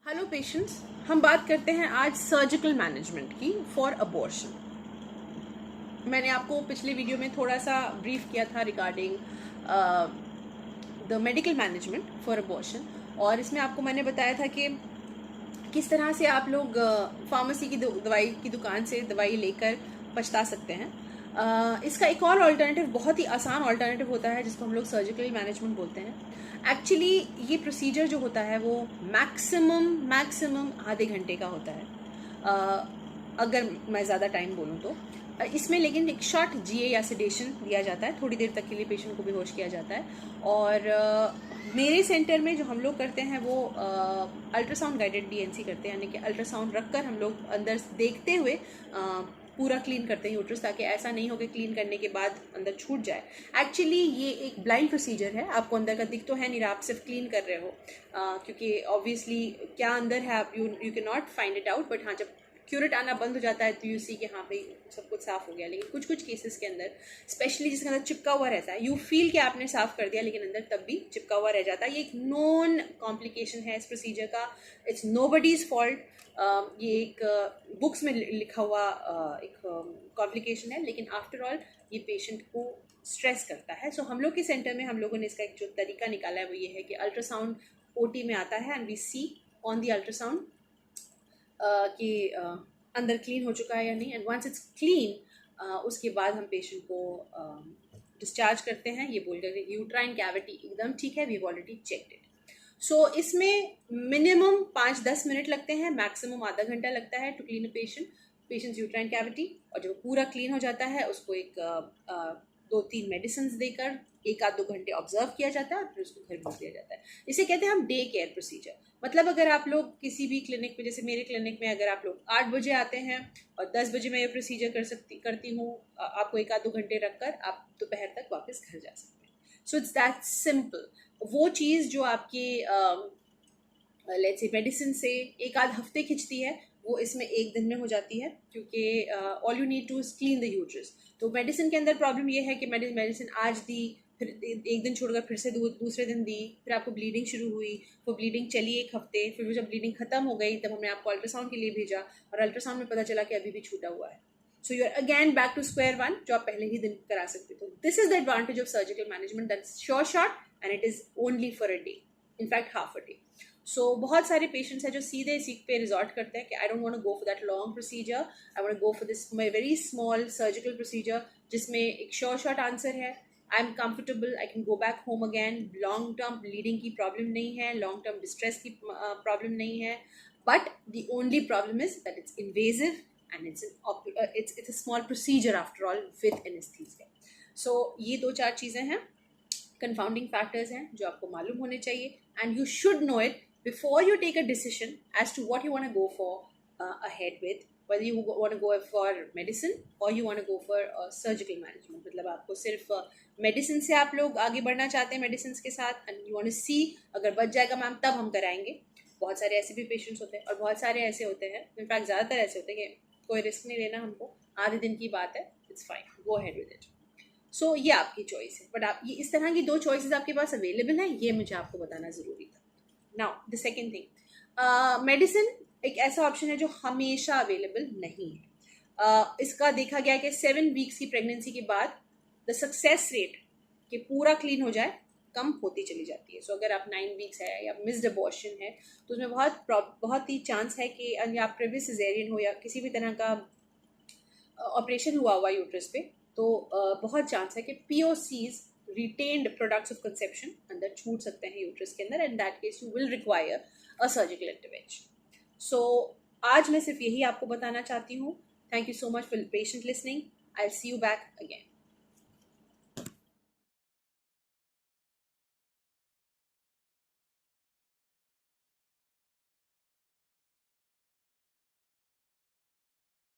Hello patients, हम बात करते हैं आज सर्जिकल मैनेजमेंट की फॉर अबॉर्शन। मैंने आपको पिछले वीडियो में थोड़ा सा ब्रीफ किया था regarding the medical management for abortion, और इसमें आपको मैंने बताया था कि किस तरह से आप लोग फार्मेसी की दवाई की दुकान से दवाई लेकर पछता सकते हैं। इसका एक और अल्टरनेटिव, बहुत ही आसान अल्टरनेटिव होता है जिसको हम लोग सर्जिकल मैनेजमेंट बोलते हैं। एक्चुअली ये प्रोसीजर जो होता है वो मैक्सिमम आधे घंटे का होता है, अगर मैं ज़्यादा टाइम बोलूँ तो। इसमें लेकिन एक शॉर्ट जीए या सेडेशन दिया जाता है, थोड़ी देर तक के लिए पेशेंट को बेहोश किया जाता है। और मेरे सेंटर में जो हम लोग करते हैं वो अल्ट्रासाउंड गाइडेड डीएनसी करते हैं, यानी कि अल्ट्रासाउंड रखकर हम लोग अंदर देखते हुए पूरा क्लीन करते हैं यूट्रस, ताकि ऐसा नहीं हो कि क्लीन करने के बाद अंदर छूट जाए। एक्चुअली ये एक ब्लाइंड प्रोसीजर है, आपको अंदर का दिख तो है नहीं रहा, आप सिर्फ क्लीन कर रहे हो, क्योंकि ऑब्वियसली क्या अंदर है आप you can not find it out. But हाँ, जब क्यूरेट आना बंद हो जाता है तो यू सी कि हाँ भाई सब कुछ साफ हो गया। लेकिन कुछ कुछ केसेस के अंदर, स्पेशली जिसके अंदर चिपका हुआ रहता है, यू फील कि आपने साफ कर दिया लेकिन अंदर तब भी चिपका हुआ रह जाता है। ये एक नॉन कॉम्प्लिकेशन है इस प्रोसीजर का, इट्स नोबडीज फॉल्ट। ये एक बुक्स में लिखा हुआ एक कॉम्प्लिकेशन है, लेकिन आफ्टर ऑल ये पेशेंट को स्ट्रेस करता है। सो हम लोग के सेंटर में हम लोगों ने इसका एक जो तरीका निकाला है वो ये है कि अल्ट्रासाउंड ओटी में आता है and we see on the ultrasound कि अंदर क्लीन हो चुका है या नहीं, एंड वंस इट्स क्लीन उसके बाद हम पेशेंट को डिस्चार्ज करते हैं ये बोल कर यूट्राइन कैविटी एकदम ठीक है, we have already checked it. So इसमें मिनिमम 5-10 मिनट लगते हैं, मैक्सिमम आधा घंटा लगता है to clean a patients uterine cavity. और जब पूरा क्लीन हो जाता है उसको एक 2-3 मेडिसिन देकर 1-2 घंटे ऑब्जर्व किया जाता है और फिर उसको घर भेज दिया जाता है। इसे कहते हैं हम डे केयर प्रोसीजर। मतलब अगर आप लोग किसी भी क्लिनिक में, जैसे मेरे क्लिनिक में अगर आप लोग 8 बजे आते हैं और 10 बजे मैं ये प्रोसीजर करती हूँ, आपको 1-2 घंटे रखकर आप दोपहर तक वापस घर जा सकते हैं। So it's that simple. वो चीज़ जो आपके लेट्स से मेडिसिन से 1-8 हफ्ते खिंचती है, वो इसमें 1 दिन में हो जाती है, क्योंकि all you need to clean the uterus. तो मेडिसिन के अंदर प्रॉब्लम ये है कि मेडिसिन आज दी, फिर 1 दिन छोड़कर फिर से दूसरे दिन दी, फिर आपको ब्लीडिंग शुरू हुई, वो ब्लीडिंग चली 1 हफ्ते, फिर वो जब ब्लीडिंग खत्म हो गई तब हमने आपको अल्ट्रासाउंड के लिए भेजा और अल्ट्रासाउंड में पता चला कि अभी भी छूटा हुआ है। So you are again back to square one, जो आप पहले ही दिन करा सकते थे। This is the advantage of surgical management, that's short and it is only for a day, in fact half a day. So बहुत सारे पेशेंट्स हैं जो सीधे इसी पे रिजॉर्ट करते हैं कि I don't want to go for that long procedure, I want to go for this my very small surgical procedure जिसमें एक शॉर्ट आंसर है, I am comfortable, I can go back home again, long term bleeding की problem नहीं है, long term distress की problem नहीं है, but the only problem is that it's invasive and it's a small procedure after all with anesthesia. So ये 2-4 चीज़ें हैं, confounding factors हैं जो आपको मालूम होने चाहिए, and you should know it before you take a decision as to what you want to go for ahead with, whether you want to go for medicine or you want to go for surgical management. मतलब आपको सिर्फ medicine से आप लोग आगे बढ़ना चाहते हैं मेडिसिन के साथ, एंड यू वांट टू सी अगर बच जाएगा मैम तब हम कराएंगे। बहुत सारे ऐसे भी पेशेंट्स होते हैं और बहुत सारे ऐसे होते हैं, इनफैक्ट ज़्यादातर ऐसे होते हैं कि कोई रिस्क नहीं लेना हमको, आधे दिन की बात है, it's fine, go ahead with it. So ये आपकी चॉइस है, बट आप ये इस तरह की 2 चॉइसेस आपके पास अवेलेबल हैं, ये मुझे आपको बताना ज़रूरी था। Now the second thing, medicine एक ऐसा ऑप्शन है जो हमेशा अवेलेबल नहीं है। इसका देखा गया कि 7 वीक्स की प्रेगनेंसी के बाद द सक्सेस रेट कि पूरा क्लीन हो जाए कम होती चली जाती है। सो अगर आप 9 वीक्स है या मिस्ड अबॉर्शन है तो उसमें बहुत ही चांस है कि आप प्रेवियस सिजेरियन हो या किसी भी तरह का ऑपरेशन हुआ यूट्रस पे, तो बहुत चांस है कि POCs, retained products of conception, अंदर छूट सकते हैं यूट्रस के अंदर, and that case you will require a surgical intervention. So आज मैं सिर्फ यही आपको बताना चाहती हूँ। Thank you so much for patient listening, I will see you back again.